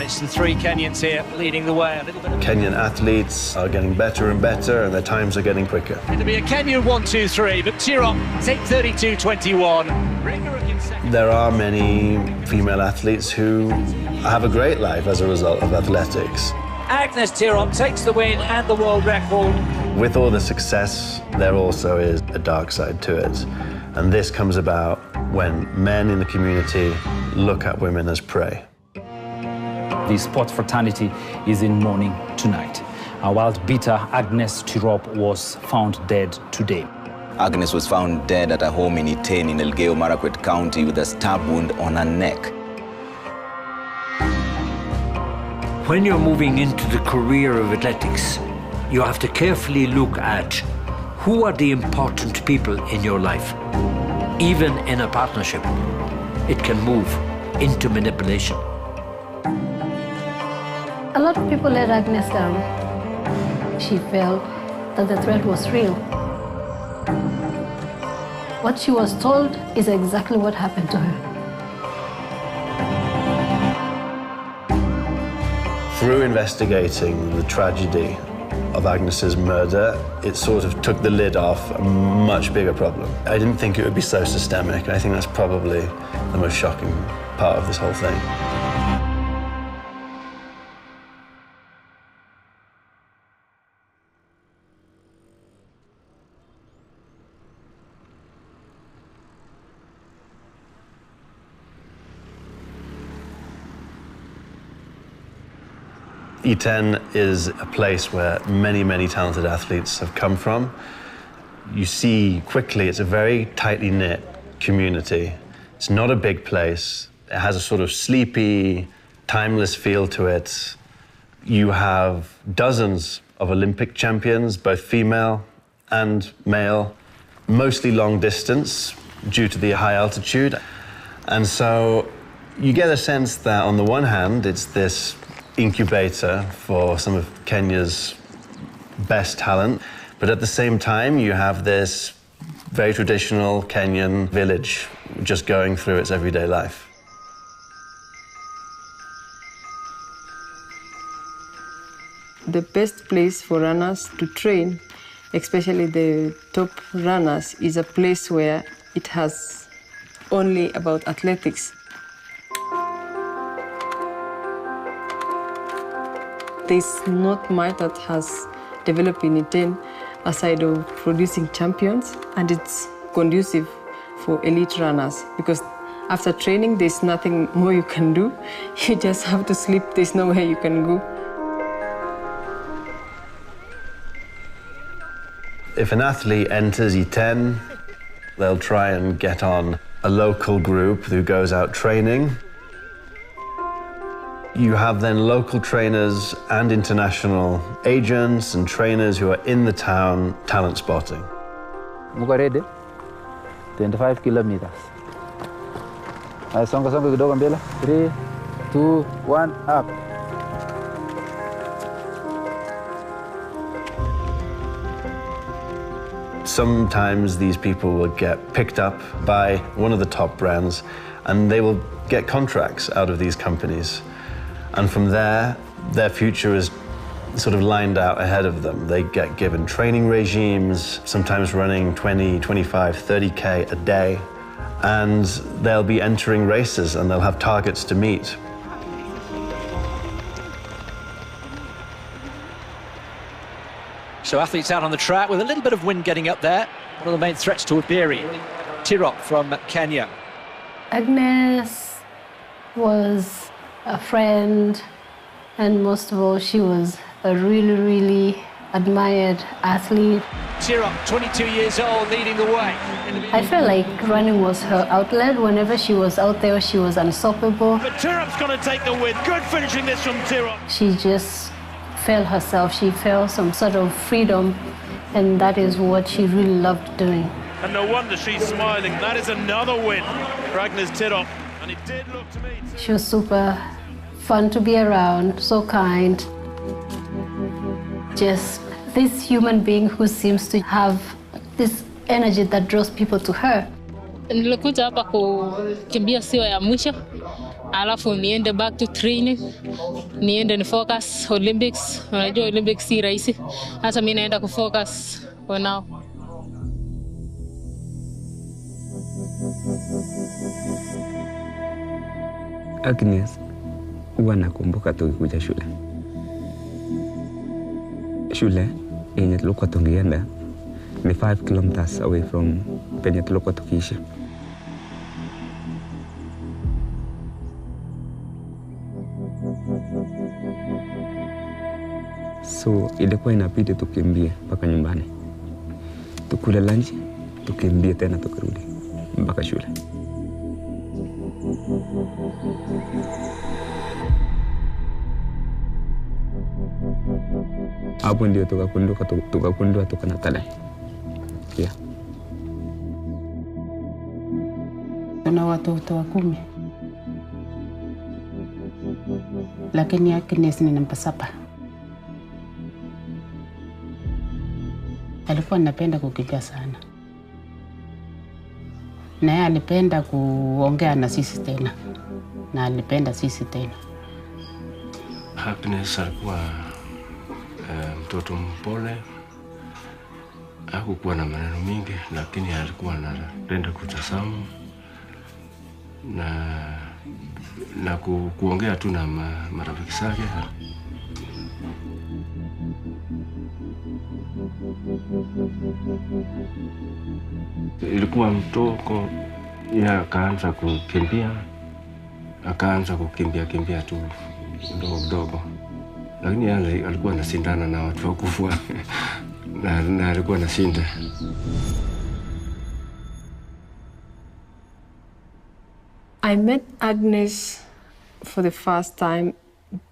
It's the three Kenyans here leading the way. A little bit of... Kenyan athletes are getting better and better, and their times are getting quicker. It'll be a Kenyan 1-2-3, but Tirop, 8:32.21. There are many female athletes who have a great life as a result of athletics. Agnes Tirop takes the win and the world record. With all the success, there also is a dark side to it. And this comes about when men in the community look at women as prey. The sports fraternity is in mourning tonight. Our world beater Agnes Tirop was found dead today. Agnes was found dead at a home in Iten in Elgeyo Marakwet County with a stab wound on her neck. When you're moving into the career of athletics, you have to carefully look at who are the important people in your life. Even in a partnership, it can move into manipulation. A lot of people let Agnes down. She felt that the threat was real. What she was told is exactly what happened to her. Through investigating the tragedy of Agnes's murder, it sort of took the lid off a much bigger problem. I didn't think it would be so systemic. I think that's probably the most shocking part of this whole thing. Iten is a place where many, many talented athletes have come from. You see quickly it's a very tightly knit community. It's not a big place. It has a sort of sleepy, timeless feel to it. You have dozens of Olympic champions, both female and male, mostly long distance due to the high altitude. And so you get a sense that on the one hand, it's this incubator for some of Kenya's best talent, but at the same time you have this very traditional Kenyan village just going through its everyday life. The best place for runners to train, especially the top runners, is a place where it has only about athletics. There's not much that has developed in Iten aside of producing champions, and it's conducive for elite runners because after training, there's nothing more you can do. You just have to sleep. There's nowhere you can go. If an athlete enters Iten, they'll try and get on a local group who goes out training. You have then local trainers and international agents and trainers who are in the town talent spotting. Muko ready? 25 kilometers. Songa kidogo mbele. 3, 2, 1, up. Sometimes these people will get picked up by one of the top brands and they will get contracts out of these companies. And from there, their future is sort of lined out ahead of them. They get given training regimes, sometimes running 20, 25, 30K a day, and they'll be entering races and they'll have targets to meet. So athletes out on the track with a little bit of wind getting up there. One of the main threats to Iberi. Tirop from Kenya. Agnes was a friend, and most of all, she was a really, really admired athlete. Tirop, 22 years old, leading the way. I felt like running was her outlet. Whenever she was out there, she was unstoppable. But Tirop's going to take the win. Good finishing this from Tirop. She just felt herself. She felt some sort of freedom, and that is what she really loved doing. And no wonder she's smiling. That is another win for Agnes Tirop. And it did look to me... She was super fun to be around, so kind. Just this human being who seems to have this energy that draws people to her. Nilikuja hapa kukimbia sio ya mwisho. alafu niende back to training, niende ni focus Olympics. Unajua Olympics si rahisi, hata mimi naenda kufocus for now. Agnes, huwa nakumbuka tukikuja shule. Shule yenye tulikuwa tungeenda ni 5 kilometers away from penye tulikuwa tukiishi. So ilikuwa inabidi tukimbie mpaka nyumbani, tukule lunch, tukimbie tena tukirudi mpaka shule. Hapo ndio tukagundua tuko na talent. Yeah. Tuna watoto 10. Lakini Agnes ni namba 7. Alikuwa anapenda kukimbia sana. Na yeye alipenda kuongea na sisi tena. Na alipenda sisi tena. Agnes alikuwa mtoto mpole. Hakukuwa na maneno mingi, lakini alikuwa anapenda kutazama na kuongea tu na marafiki zake. Ilikuwa mtoko, yeye akaanza kukimbia, kimbia tu mdogo. Lakini yeye alikuwa anashindana na watu wakubwa na alikuwa anashinda. I met Agnes for the first time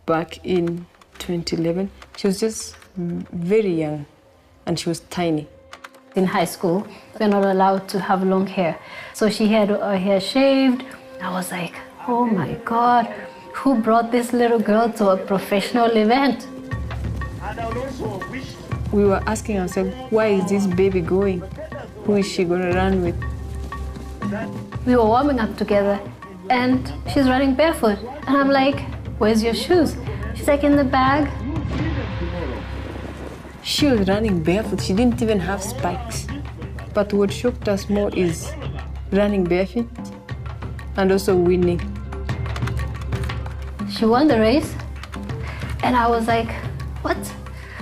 back in 2011. She was just very young and she was tiny. In high school, we're not allowed to have long hair. So she had her hair shaved. I was like, oh my God, who brought this little girl to a professional event? We were asking ourselves, where is this baby going? Who is she going to run with? We were warming up together and she's running barefoot. And I'm like, where's your shoes? She's like, in the bag. She was running barefoot. She didn't even have spikes. But what shocked us more is running barefoot and also winning. She won the race. And I was like, what?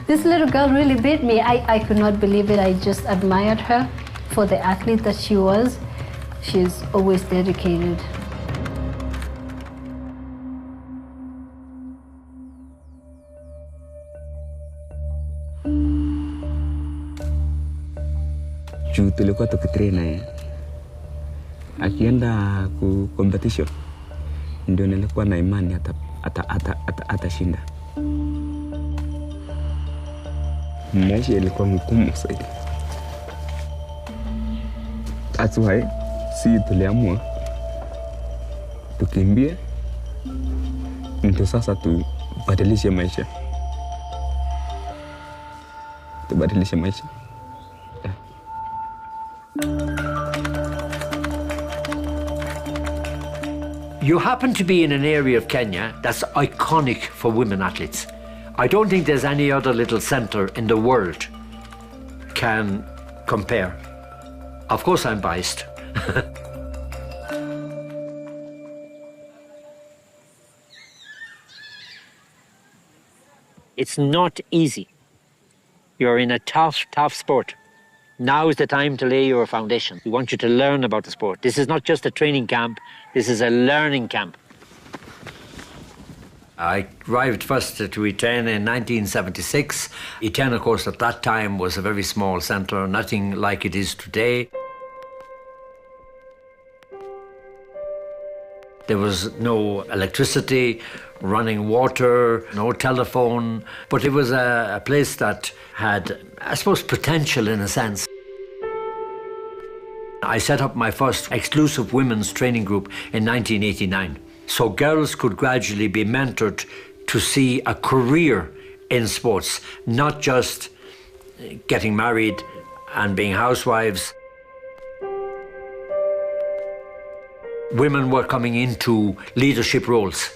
This little girl really beat me. I could not believe it. I just admired her for the athlete that she was. She's always dedicated. Juu tulikuwa tukitrain naye. Akienda ku competition ndio nilikuwa na imani atashinda. Maisha ilikuwa ngumu zaidi. That's why tuliamua tukimbie ndio sasa tubadilishe maisha. Tubadilishe maisha. You happen to be in an area of Kenya that's iconic for women athletes. I don't think there's any other little centre in the world can compare. Of course I'm biased. It's not easy. You're in a tough sport. Now is the time to lay your foundation. We want you to learn about the sport. This is not just a training camp, this is a learning camp. I arrived first to Iten in 1976. Iten, of course, at that time was a very small centre, nothing like it is today. There was no electricity, running water, no telephone, but it was a place that had, I suppose, potential in a sense. I set up my first exclusive women's training group in 1989. So girls could gradually be mentored to see a career in sports, not just getting married and being housewives. women were coming into leadership roles.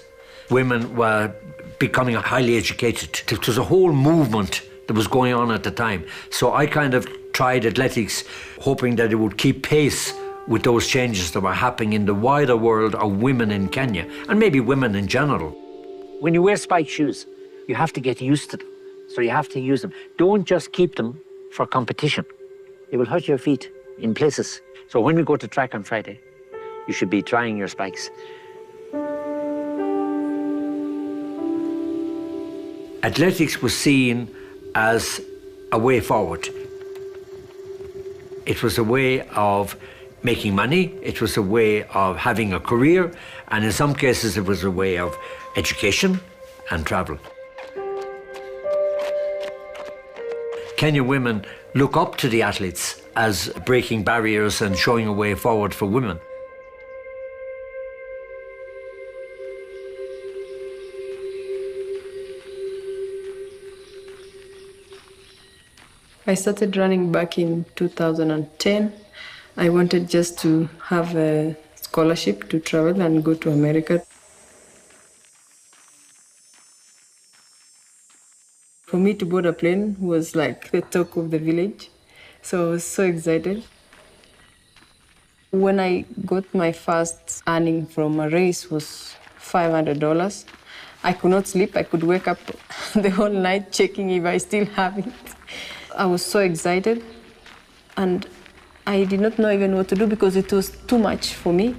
Women were becoming highly educated. It was a whole movement that was going on at the time. So I kind of tried athletics, hoping that it would keep pace with those changes that were happening in the wider world of women in Kenya, and maybe women in general. When you wear spike shoes, you have to get used to them. So you have to use them. Don't just keep them for competition. It will hurt your feet in places. So when we go to track on Friday, you should be trying your spikes. Athletics was seen as a way forward. It was a way of making money, it was a way of having a career, and in some cases it was a way of education and travel. Kenya women look up to the athletes as breaking barriers and showing a way forward for women. I started running back in 2010. I wanted just to have a scholarship to travel and go to America. For me to board a plane was like the talk of the village. So I was so excited. When I got my first earning from a race was $500. I could not sleep. I could wake up the whole night checking if I still have it. I was so excited, and I did not know even what to do because it was too much for me.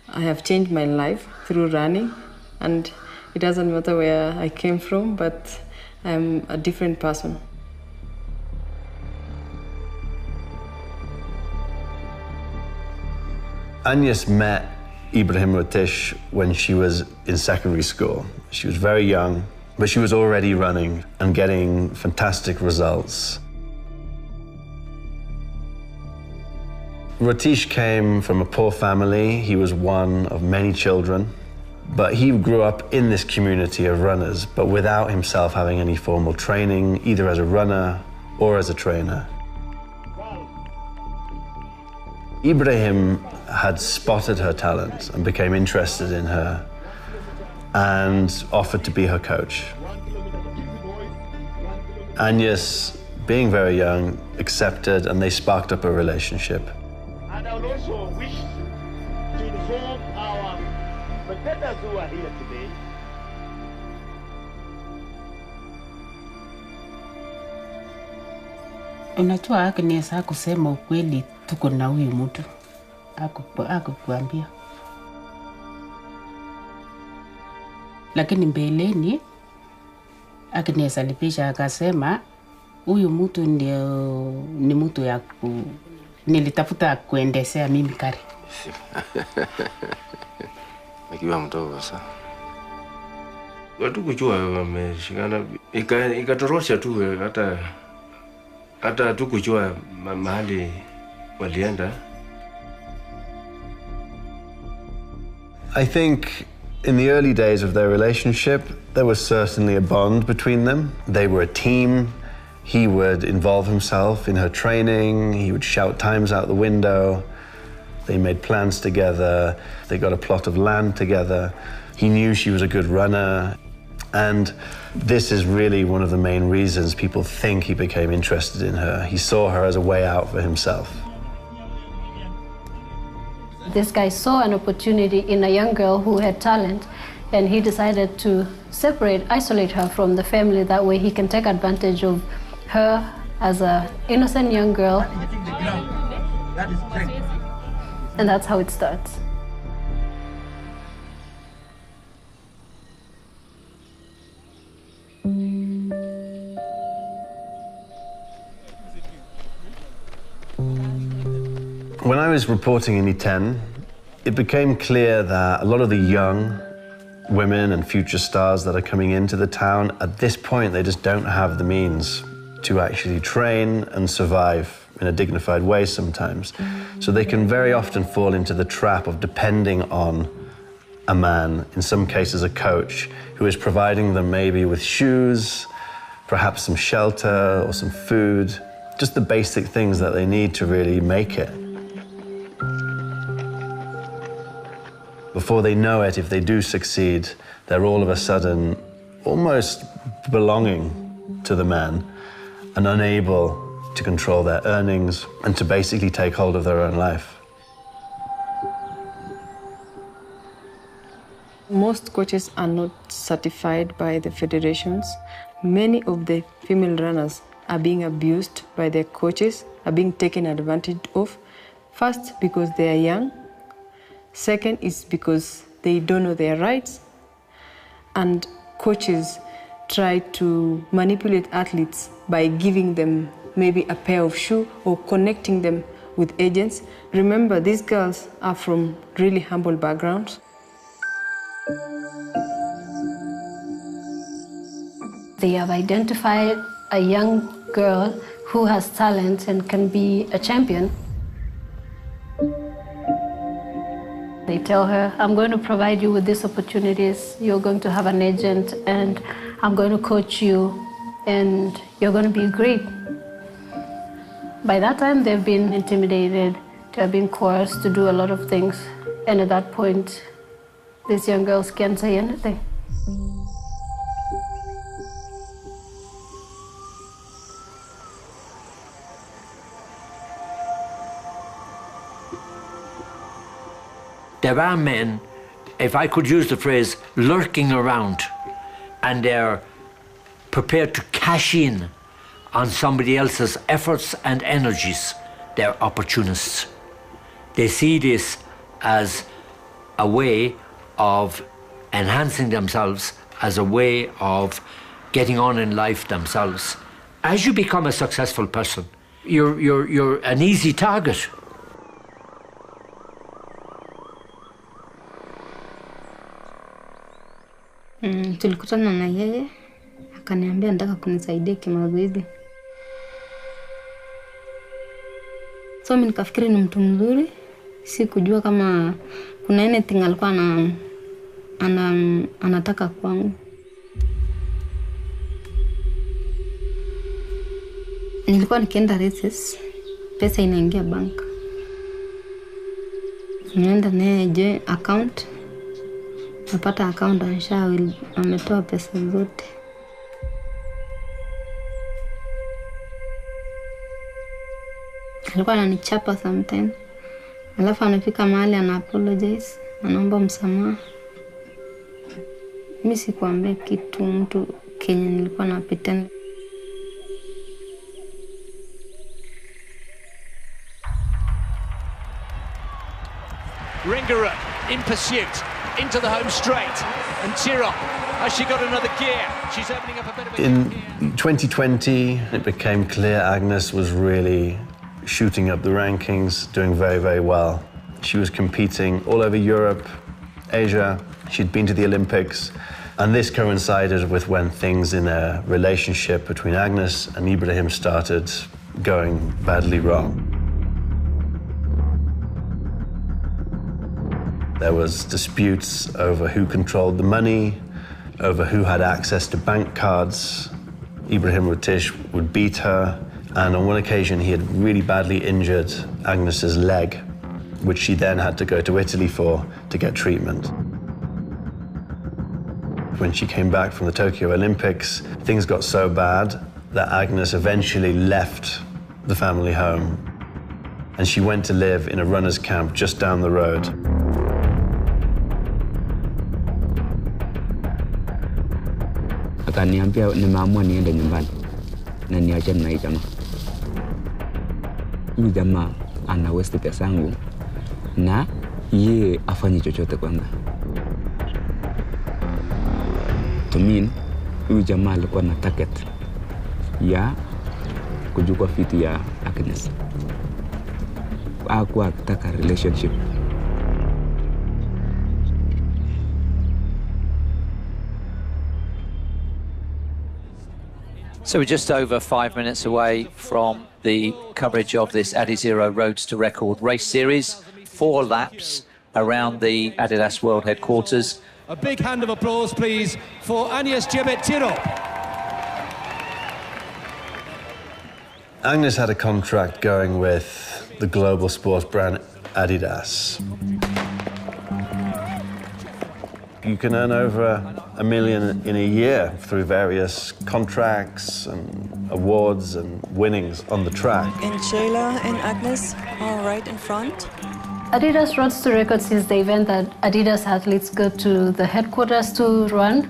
I have changed my life through running, and it doesn't matter where I came from, but I'm a different person. Agnes met Ibrahim Ratish when she was in secondary school. She was very young, but she was already running and getting fantastic results. Ratish came from a poor family. He was one of many children, but he grew up in this community of runners, but without himself having any formal training, either as a runner or as a trainer. Ibrahim had spotted her talent and became interested in her and offered to be her coach. Agnes, being very young, accepted, and they sparked up a relationship. And I would also wish to inform our spectators who are here today. Unajua Agnes hakusema ukweli tuko na huyu mtu. Hakukuambia. Lakini mbeleni Agnes alipisha akasema huyu mtu ndio ni mtu ya nilitafuta kuendesea mimi kari. Nikiwa mdogo sana. Watu kujua wameshikana ikatorosha tu hata tukujua mahali walienda. I think in the early days of their relationship, there was certainly a bond between them. They were a team. He would involve himself in her training. He would shout times out the window. They made plans together. They got a plot of land together. He knew she was a good runner. And this is really one of the main reasons people think he became interested in her. He saw her as a way out for himself. This guy saw an opportunity in a young girl who had talent, and he decided to isolate her from the family. That way he can take advantage of her as an innocent young girl. And that's how it starts. When I was reporting in E10, it became clear that a lot of the young women and future stars that are coming into the town, at this point, they just don't have the means to actually train and survive in a dignified way sometimes. So they can very often fall into the trap of depending on a man, in some cases a coach, who is providing them maybe with shoes, perhaps some shelter or some food, just the basic things that they need to really make it. Before they know it, if they do succeed, they're all of a sudden almost belonging to the man and unable to control their earnings and to basically take hold of their own life. Most coaches are not certified by the federations. Many of the female runners are being abused by their coaches, are being taken advantage of. First, because they are young. Second is because they don't know their rights. And coaches try to manipulate athletes by giving them maybe a pair of shoes or connecting them with agents. Remember, these girls are from really humble backgrounds. They have identified a young girl who has talent and can be a champion. They tell her, I'm going to provide you with these opportunities. You're going to have an agent and I'm going to coach you and you're going to be great. By that time, they've been intimidated, they've been coerced to do a lot of things. And at that point, these young girls can't say anything. There are men, if I could use the phrase, lurking around, and they're prepared to cash in on somebody else's efforts and energies. They're opportunists. They see this as a way of enhancing themselves, as a way of getting on in life themselves. As you become a successful person, you're an easy target. Tulikutana na yeye akaniambia nataka kunisaidia kimazoezi. So mimi nikafikiri ni mtu mzuri, sikujua kama kuna anything alikuwa anataka kwangu. Nilikuwa nikienda races, pesa inaingia bank. Nienda naye account. Napata account ametoa pesa zote. Alikuwa ananichapa sometimes. Alafu anafika mahali ana apologize, anaomba msamaha. Mimi sikuambia kitu mtu Kenya nilikuwa napita. Ringaroot in pursuit. Into the home straight, and Tirop, has she got another gear? She's opening up a bit of a In 2020, it became clear Agnes was really shooting up the rankings, doing very, very well. She was competing all over Europe, Asia. She'd been to the Olympics, and this coincided with when things in a relationship between Agnes and Ibrahim started going badly wrong. There was disputes over who controlled the money, over who had access to bank cards. Ibrahim Rutish would beat her, and on one occasion he had really badly injured Agnes's leg, which she then had to go to Italy for to get treatment. When she came back from the Tokyo Olympics, things got so bad that Agnes eventually left the family home, and she went to live in a runner's camp just down the road. Akaniambia nimeamua niende nyumbani na niachane na hii jamaa. Huyu jamaa ana waste pesa yangu na yeye afanye chochote kwanza. To mean, huyu jamaa alikuwa na target ya kujua fiti ya Agnes. Hakuwa akitaka relationship. So we're just over 5 minutes away from the coverage of this Adizero Roads to Record race series. 4 laps around the Adidas World Headquarters. A big hand of applause, please, for Agnes Jebet-Tirop. Agnes had a contract going with the global sports brand Adidas. You can earn over $1 million in a year through various contracts and awards and winnings on the track. And Sheila and Agnes are right in front. Adidas Roads to Records is the event that Adidas athletes go to the headquarters to run.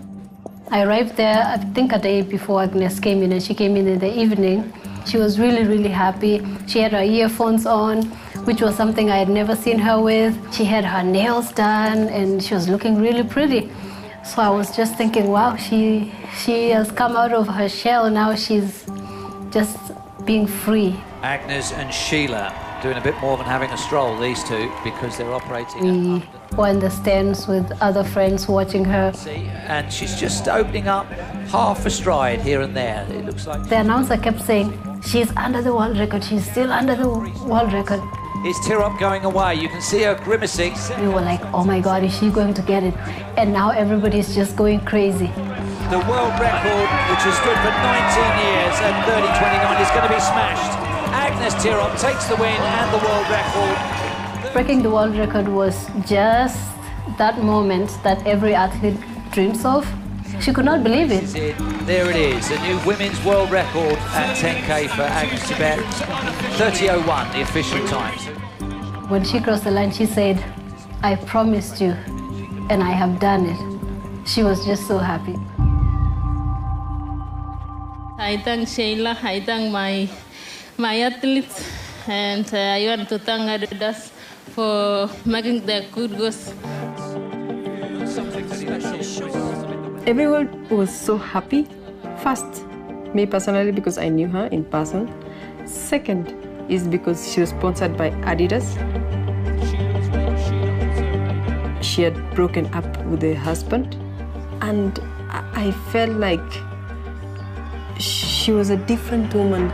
I arrived there, I think a day before Agnes came in, and she came in the evening. She was really, really happy. She had her earphones on, which was something I had never seen her with. She had her nails done, and she was looking really pretty. So I was just thinking, wow, she has come out of her shell. Now she's just being free. Agnes and Sheila doing a bit more than having a stroll, these two, because they're operating. We were in the stands with other friends watching her. And she's just opening up half a stride here and there. It looks like the announcer kept saying, she's under the world record, she's still under the world record. Is Tirop going away? You can see her grimacing. We were like, oh my God, is she going to get it? And now everybody's just going crazy. The world record, which has stood for 19 years at 30.29, is going to be smashed. Agnes Tirop takes the win and the world record. Breaking the world record was just that moment that every athlete dreams of. She could not believe it. There it is, a new women's world record at 10K for Agnes Tibet. 30.01, the official time. When she crossed the line, she said, I promised you, and I have done it. She was just so happy. I thank Sheila, I thank my athletes, and I want to thank Adidas for making the good goals. Everyone was so happy. First, me personally, because I knew her in person. Second is because she was sponsored by Adidas. She had broken up with her husband, and I felt like she was a different woman.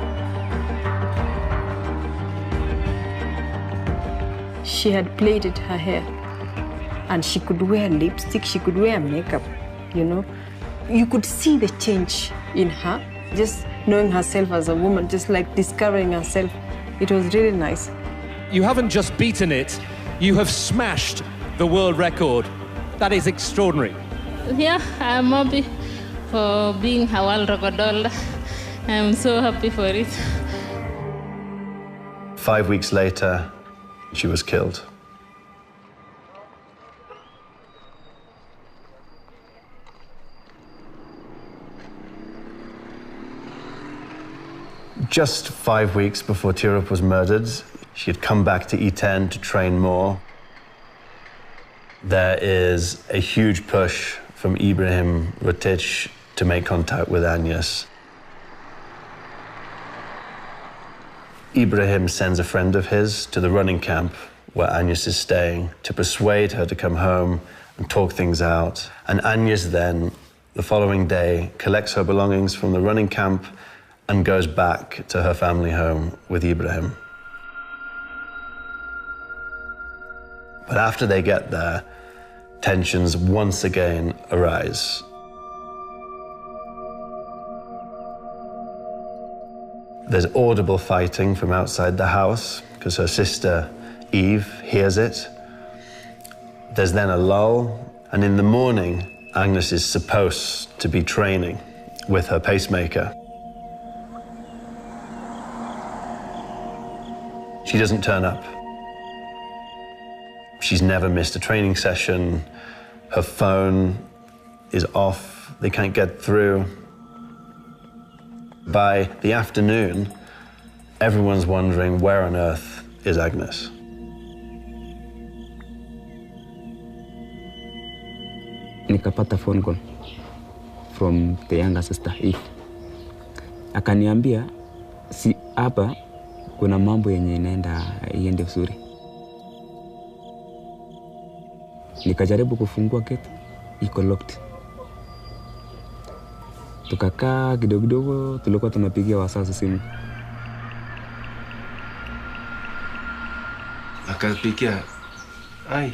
She had plaited her hair, and she could wear lipstick, she could wear makeup, you know. You could see the change in her, just knowing herself as a woman, just like discovering herself. It was really nice. You haven't just beaten it, you have smashed the world record. That is extraordinary. Yeah, I'm happy for being a world record holder. I'm so happy for it. 5 weeks later, she was killed. Just 5 weeks before Tirop was murdered, she had come back to E10 to train more. There is a huge push from Ibrahim Rutic to make contact with Agnes. Ibrahim sends a friend of his to the running camp where Agnes is staying to persuade her to come home and talk things out. And Agnes then, the following day, collects her belongings from the running camp and goes back to her family home with Ibrahim. But after they get there, tensions once again arise. There's audible fighting from outside the house because her sister, Eve, hears it. There's then a lull, and in the morning, Agnes is supposed to be training with her pacemaker. She doesn't turn up. She's never missed a training session. Her phone is off. They can't get through. By the afternoon, everyone's wondering where on earth is Agnes. Nikapata phone call from the younger sister, Eve. Akaniambia, si hapa kuna mambo yenye inaenda iende vizuri. Nikajaribu kufungua gate, iko locked. Tukakaa kidogo kidogo, tulikuwa tunapigia wazazi simu. Akapigia, ai,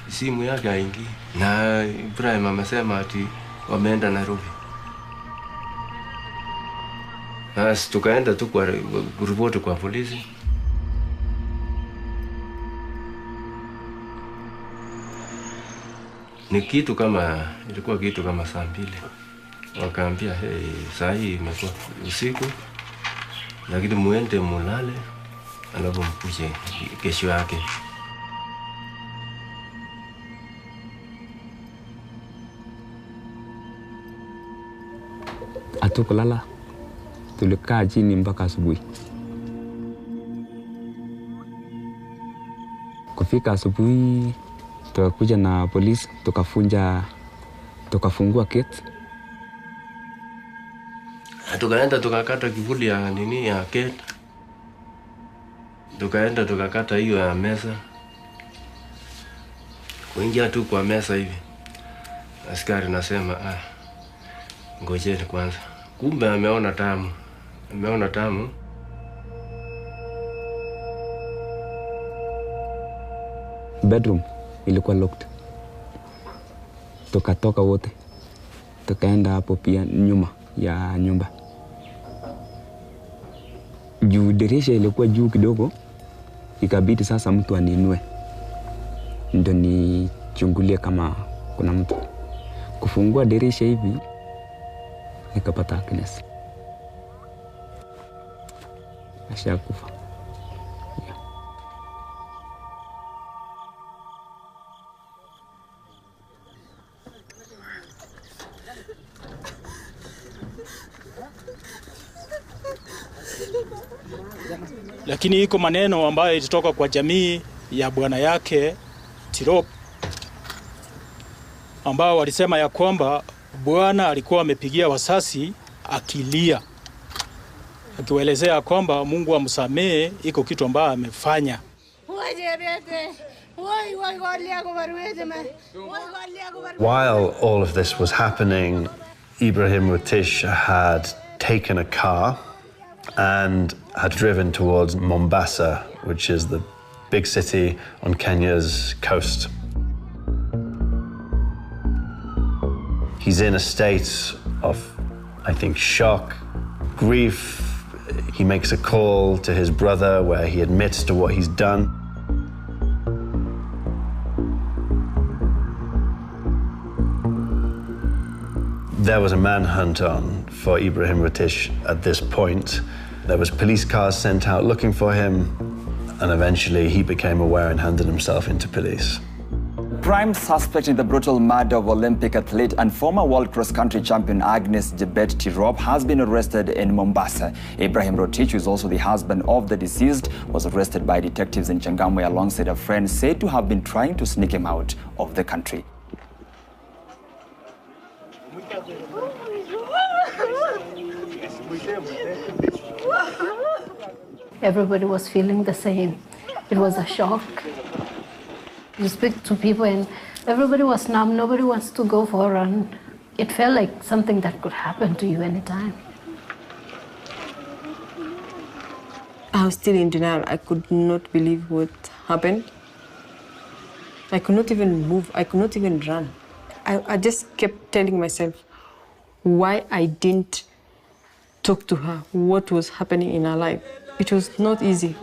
simu yake haingii. Na Ibrahim amesema ati wameenda Nairobi. Basi tukaenda tu kwa ripoti kwa polisi. Ni kitu kama, ilikuwa kitu kama saa 2. Wakaambia, hey, saa hii imekuwa usiku, lakini muende mulale, alafu mkuje kesho yake. Hatukulala, tulikaa chini mpaka asubuhi. Kufika asubuhi, tukakuja na polisi, tukafungua gate. Tukaenda tukakata kivuli ya nini ya gate. Tukaenda tukakata hiyo ya meza. Kuingia tu kwa meza hivi, askari nasema, ngojeni kwanza. Kumbe ameona tamu. Bedroom ilikuwa locked. Tukatoka wote, tukaenda hapo pia nyuma ya nyumba. Juu dirisha ilikuwa juu kidogo, ikabidi sasa mtu aninue ndio nichungulie kama kuna mtu. Kufungua dirisha hivi, nikapata Agnes ashakufa. Lakini iko maneno ambayo ilitoka kwa jamii ya bwana yake Tirop, ambao walisema ya kwamba bwana alikuwa amepigia wasasi akilia, akiwaelezea kwamba Mungu amsamehe, iko kitu ambayo amefanya. While all of this was happening, Ibrahim Rutish had taken a car and had driven towards Mombasa, which is the big city on Kenya's coast. He's in a state of, I think, shock, grief. He makes a call to his brother where he admits to what he's done. There was a manhunt on for Ibrahim Rutish at this point. There was police cars sent out looking for him, and eventually he became aware and handed himself into police. Prime suspect in the brutal murder of Olympic athlete and former world cross-country champion Agnes Jebet Tirop has been arrested in Mombasa. Ibrahim Rutish, who is also the husband of the deceased, was arrested by detectives in Changamwe alongside a friend said to have been trying to sneak him out of the country. Everybody was feeling the same. It was a shock. You speak to people and everybody was numb. Nobody wants to go for a run. It felt like something that could happen to you anytime. I was still in denial. I could not believe what happened. I could not even move. I could not even run. I just kept telling myself why I didn't talk to her, what was happening in her life. It was not easy.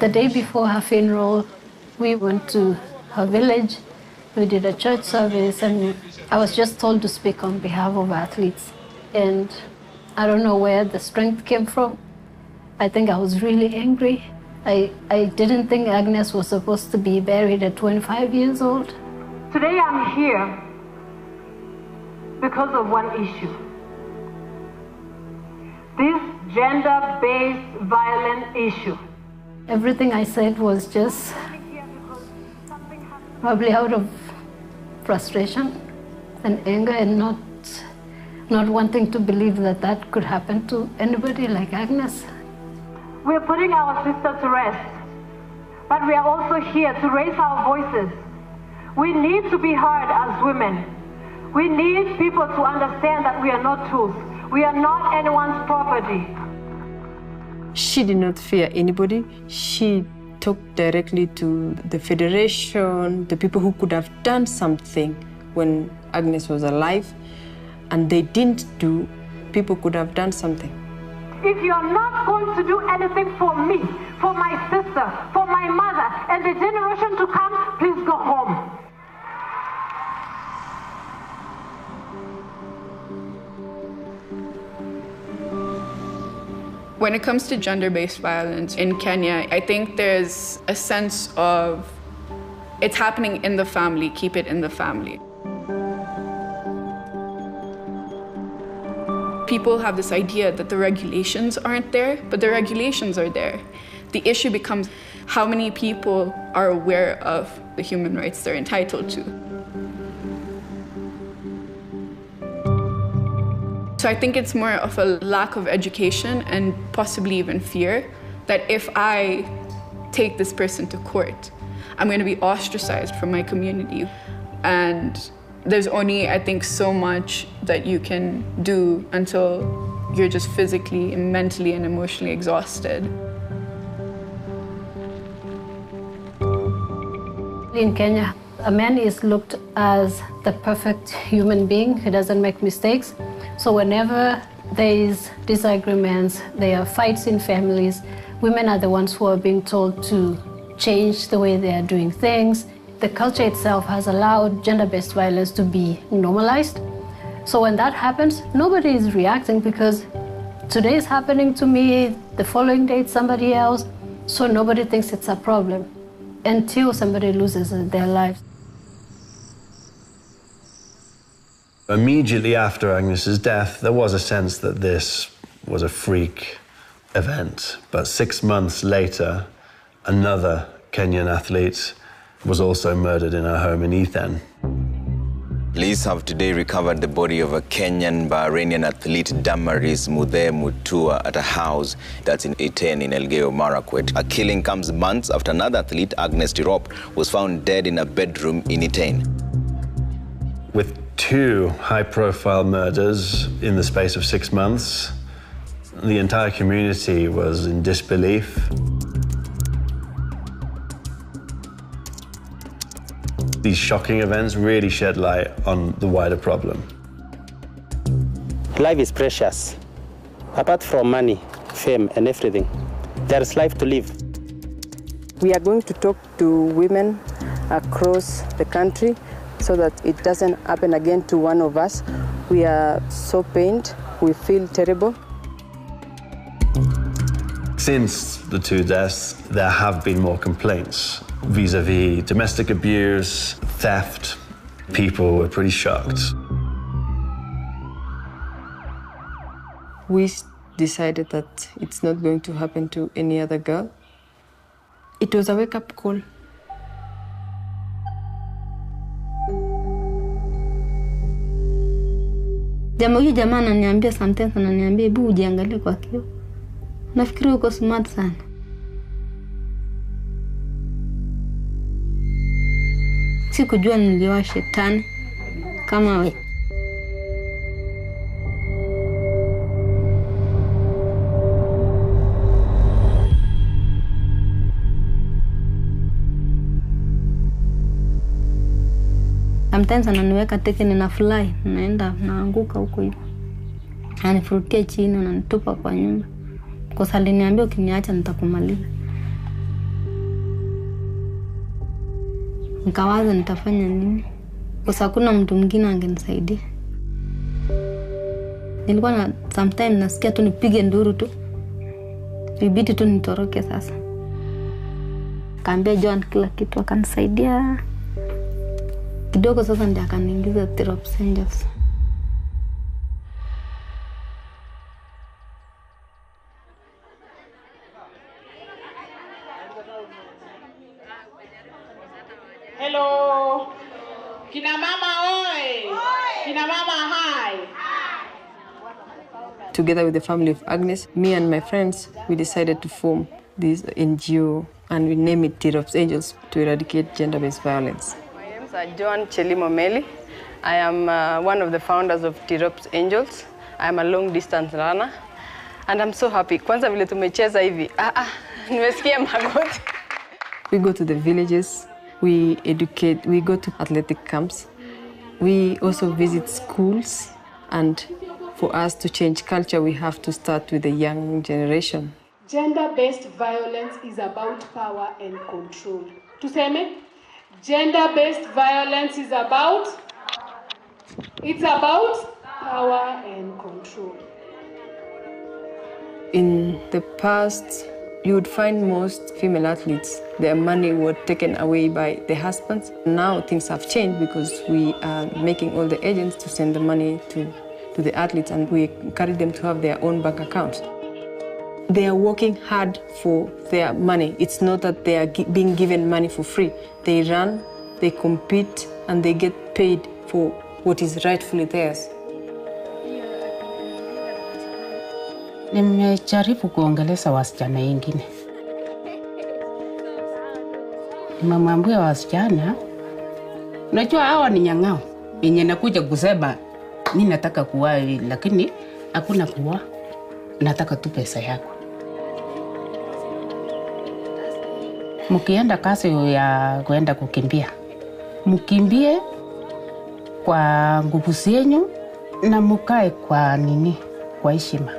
The day before her funeral, we went to her village. We did a church service, and I was just told to speak on behalf of athletes. And I don't know where the strength came from. I think I was really angry. I didn't think Agnes was supposed to be buried at 25 years old. Today I'm here because of one issue. This gender-based violent issue. Everything I said was just probably out of frustration and anger and not wanting to believe that that could happen to anybody like Agnes. We're putting our sister to rest, but we are also here to raise our voices. We need to be heard as women. We need people to understand that we are not tools. We are not anyone's property. She did not fear anybody. She talked directly to the federation, the people who could have done something when Agnes was alive. and they didn't do, people could have done something. If you're not going to do anything for me, for my sister, for my mother, and the generation to come, please go home. When it comes to gender-based violence in Kenya, I think there's a sense of it's happening in the family, keep it in the family. People have this idea that the regulations aren't there, but the regulations are there. The issue becomes how many people are aware of the human rights they're entitled to. So I think it's more of a lack of education and possibly even fear that if I take this person to court, I'm going to be ostracized from my community. And there's only, I think, so much that you can do until you're just physically, mentally, and emotionally exhausted. In Kenya, a man is looked as the perfect human being. He doesn't make mistakes. So whenever there is disagreements, there are fights in families, women are the ones who are being told to change the way they are doing things. The culture itself has allowed gender-based violence to be normalized. So when that happens, nobody is reacting because today is happening to me, the following day it's somebody else, so nobody thinks it's a problem until somebody loses their life. Immediately after Agnes's death, there was a sense that this was a freak event. But 6 months later, another Kenyan athlete was also murdered in her home in Iten. Police have today recovered the body of a Kenyan Bahrainian athlete, Damaris Muthe Mutua, at a house that's in Iten in Elgeyo Marakwet. A killing comes months after another athlete, Agnes Tirop, was found dead in a bedroom in Iten. With 2 high-profile murders in the space of 6 months, the entire community was in disbelief. These shocking events really shed light on the wider problem. Life is precious. Apart from money, fame, and everything, there is life to live. We are going to talk to women across the country so that it doesn't happen again to one of us. We are so pained, we feel terrible. Since the 2 deaths, there have been more complaints vis-a-vis domestic abuse, theft. People were pretty shocked. We decided that it's not going to happen to any other girl. It was a wake-up call. Huyu jamaa ananiambia sometimes, ananiambia hebu ujiangalie kwa kioo. Nafikiri uko smart sana. Sikujua nilioa shetani kama wewe. Sometimes ananiweka teke nina fly, naenda naanguka huko hivyo. Anifurutia chini na nitupa kwa nyumba. Kwa sababu aliniambia ukiniacha nitakumaliza. Nikawaza nitafanya nini? Kwa sababu kuna mtu mwingine angenisaidia. Nilikuwa na sometimes nasikia tu nipige nduru tu. Ibidi tu nitoroke sasa. Kaambia John kila kitu akanisaidia. Kidogo sasa ndiye akaniingiza Tirop Angels. Hello. Kina mama oi. Kina mama hi. Together with the family of Agnes, me and my friends, we decided to form this NGO and we named it Tirop Angels to eradicate gender-based violence. My name is Joan Chelimo Meli. I am one of the founders of Tirop Angels. I am a long-distance runner and I'm so happy. Kwanza vile tumecheza hivi. Nimesikia magoti. We go to the villages, we educate, we go to athletic camps. We also visit schools And for us to change culture, we have to start with the young generation. Gender-based violence is about power and control. Tuseme, gender-based violence is about power and control. In the past, you would find most female athletes, their money was taken away by their husbands. Now things have changed because we are making all the agents to send the money to the athletes, and we encourage them to have their own bank accounts. They are working hard for their money. It's not that they are being given money for free. They run, they compete, and they get paid for what is rightfully theirs. Nimejaribu kuongelesha wasichana wengine. Nimemwambia wasichana, unajua hawa ni nyang'ao. Yenye nakuja kusema mimi nataka kuoa, lakini hakuna kuoa. Nataka tu pesa yako. Mkienda kazi ya kwenda kukimbia, mkimbie kwa nguvu zenyu na mkae kwa kwa heshima.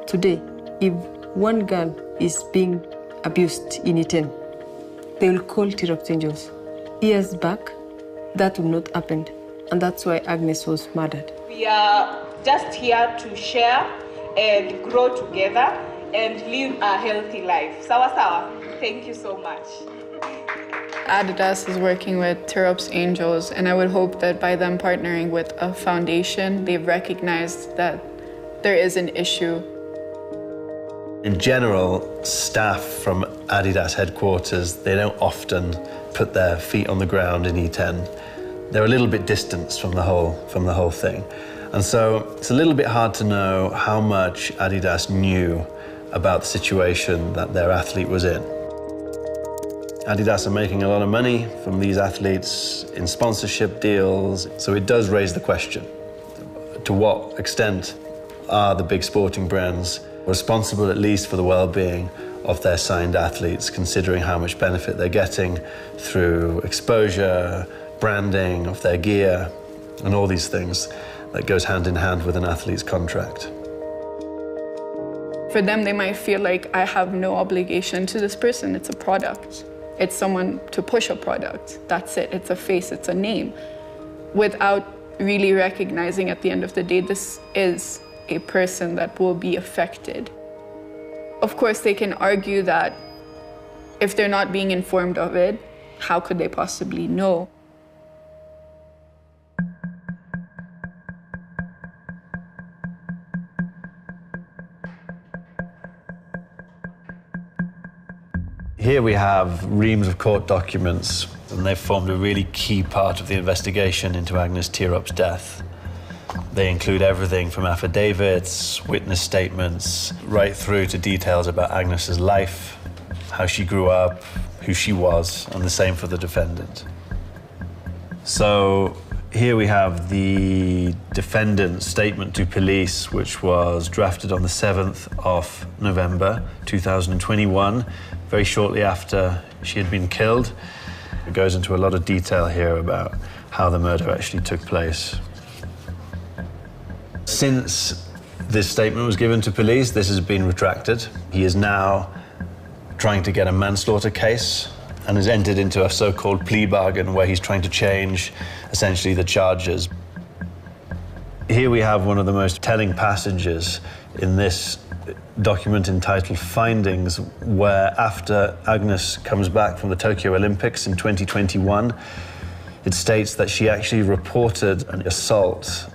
Today, if one girl is being abused in Iten, they will call Tirop Angels. Years back, that would not happen, and that's why Agnes was murdered. We are just here to share and grow together and live a healthy life. Sawa sawa. Thank you so much. Adidas is working with Tirop's Angels, and I would hope that by them partnering with a foundation, they've recognized that there is an issue. In general, staff from Adidas headquarters, they don't often put their feet on the ground in E10. They're a little bit distanced from the whole thing. And so it's a little bit hard to know how much Adidas knew about the situation that their athlete was in. Adidas are making a lot of money from these athletes in sponsorship deals, so it does raise the question, to what extent are the big sporting brands responsible at least for the well-being of their signed athletes, considering how much benefit they're getting through exposure, branding of their gear, and all these things that goes hand in hand with an athlete's contract. For them, they might feel like I have no obligation to this person. It's a product. It's someone to push a product. That's it. It's a face, it's a name. Without really recognizing at the end of the day, this is a person that will be affected. Of course, they can argue that if they're not being informed of it, how could they possibly know? Here we have reams of court documents, and they've formed a really key part of the investigation into Agnes Tirop's death. They include everything from affidavits, witness statements, right through to details about Agnes's life, how she grew up, who she was, and the same for the defendant. So here we have the defendant's statement to police, which was drafted on the 7th of November 2021, very shortly after she had been killed. It goes into a lot of detail here about how the murder actually took place. Since this statement was given to police, this has been retracted. He is now trying to get a manslaughter case and has entered into a so-called plea bargain where he's trying to change essentially the charges. Here we have one of the most telling passages in this document entitled Findings, where after Agnes comes back from the Tokyo Olympics in 2021, it states that she actually reported an assault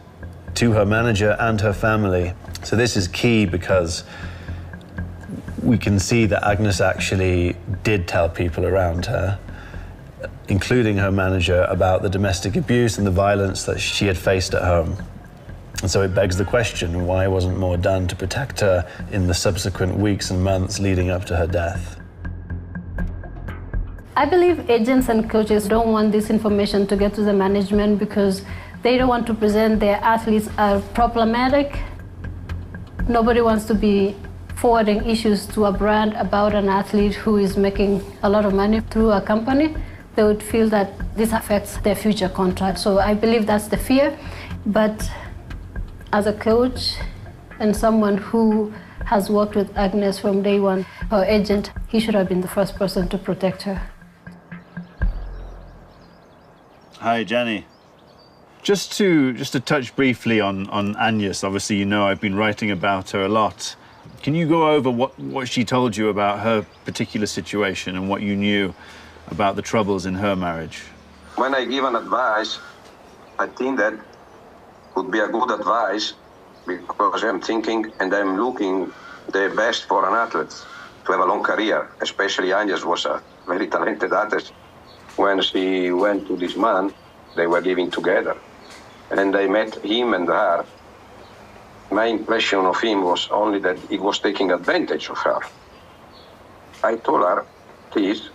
to her manager and her family. So this is key because we can see that Agnes actually did tell people around her, including her manager, about the domestic abuse and the violence that she had faced at home. And so it begs the question, why wasn't more done to protect her in the subsequent weeks and months leading up to her death? I believe agents and coaches don't want this information to get to the management because they don't want to present their athletes as problematic. Nobody wants to be forwarding issues to a brand about an athlete who is making a lot of money through a company they would feel that this affects their future contract. So I believe that's the fear. But as a coach and someone who has worked with Agnes from day one, her agent, he should have been the first person to protect her. Hi, Jenny. Just to touch briefly on Agnes, obviously you know I've been writing about her a lot. Can you go over what she told you about her particular situation and what you knew about the troubles in her marriage? When I give an advice, I think that would be a good advice because I'm thinking and I'm looking the best for an athlete to have a long career. Especially Agnes was a very talented athlete. When she went to this man, they were living together. And I met him and her. My impression of him was only that he was taking advantage of her. I told her, please,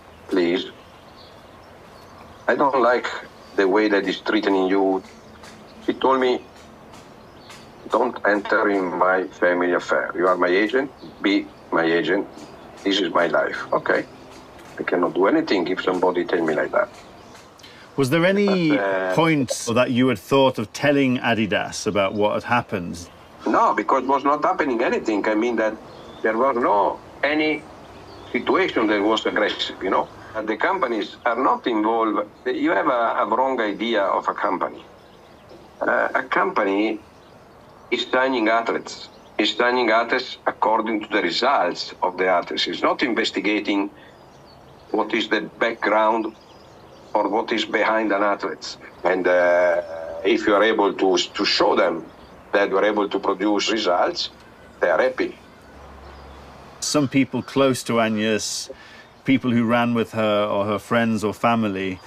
I don't like the way that he's treating you. She told me, don't enter in my family affair. You are my agent, be my agent. This is my life. Okay. I cannot do anything if somebody tell me like that. Was there any point that you had thought of telling Adidas about what had happened? No, because it was not happening anything. I mean that there was no any situation that was aggressive, you know. And the companies are not involved. You have a wrong idea of a company. A company is signing athletes. It's signing athletes according to the results of the athletes. It's not investigating what is the background or what is behind an athlete. And if you are able to show them that you are able to produce results, they are happy. Some people close to Agnes, people who ran with her or her friends or family,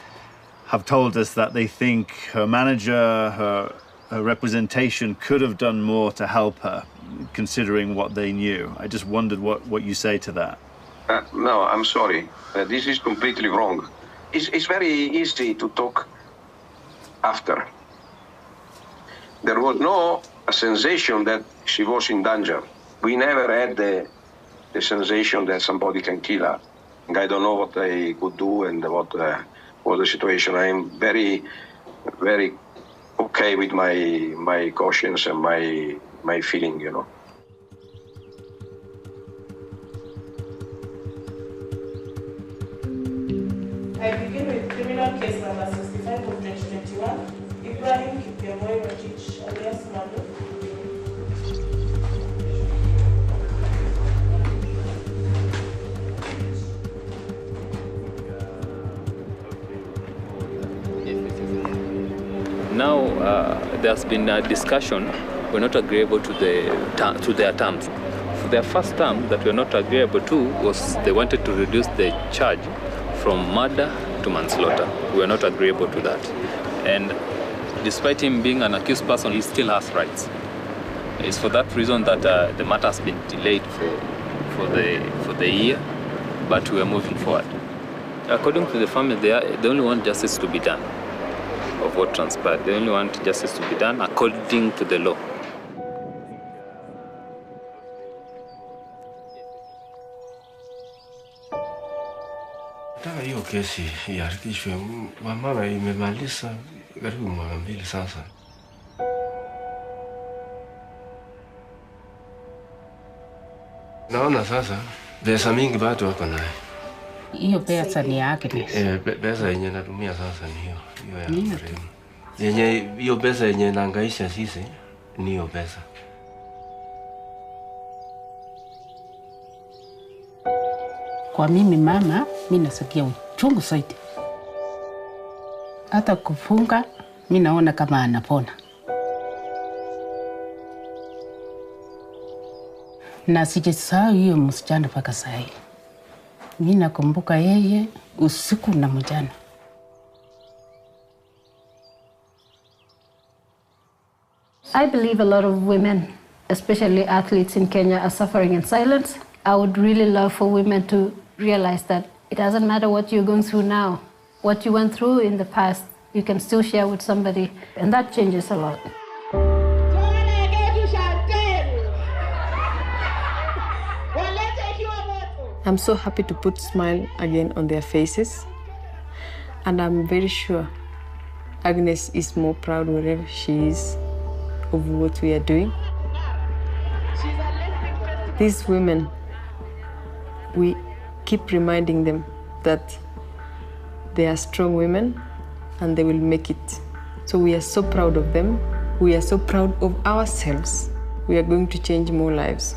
have told us that they think her manager, her representation could have done more to help her, considering what they knew. I just wondered what you say to that. No, I'm sorry. This is completely wrong. It's very easy to talk after. There was no sensation that she was in danger. We never had the sensation that somebody can kill her. I don't know what they could do and what was the situation. I am very, very okay with my conscience and my feeling, you know. I begin with criminal case number 65 of 2021, Ibrahim Kipyemoe Rotich alias Mando. Now there's been a discussion. We're not agreeable to their terms. For their first term that we're not agreeable to was they wanted to reduce the charge from murder to manslaughter. We're not agreeable to that. And despite him being an accused person, he still has rights. It's for that reason that the matter has been delayed for the year, but we are moving forward. According to the family, they only want justice to be done of what transpired. They only want justice to be done according to the law. Hiyo kesi iharakishwe, maana imemaliza karibu mwaka mbili sasa. Naona sasa pesa mingi bado wako naye. Hiyo pesa ni yake. Pesa yenye natumia sasa ni hiyo ya marehemu. Yenye hiyo pesa yenye naangaisha sisi ni hiyo pesa. Kwa mimi mama, mimi nasikia uchungu zaidi. Hata kufunga, mimi naona kama anapona. Na sijasahau hiyo msichana mpaka sasa hivi. Mimi nakumbuka yeye usiku na mchana. I believe a lot of women, especially athletes in Kenya, are suffering in silence. I would really love for women to realize that it doesn't matter what you're going through now. What you went through in the past, you can still share with somebody, and that changes a lot. I'm so happy to put a smile again on their faces. And I'm very sure Agnes is more proud wherever she is of what we are doing. These women, we keep reminding them that they are strong women and they will make it. So we are so proud of them. We are so proud of ourselves. We are going to change more lives.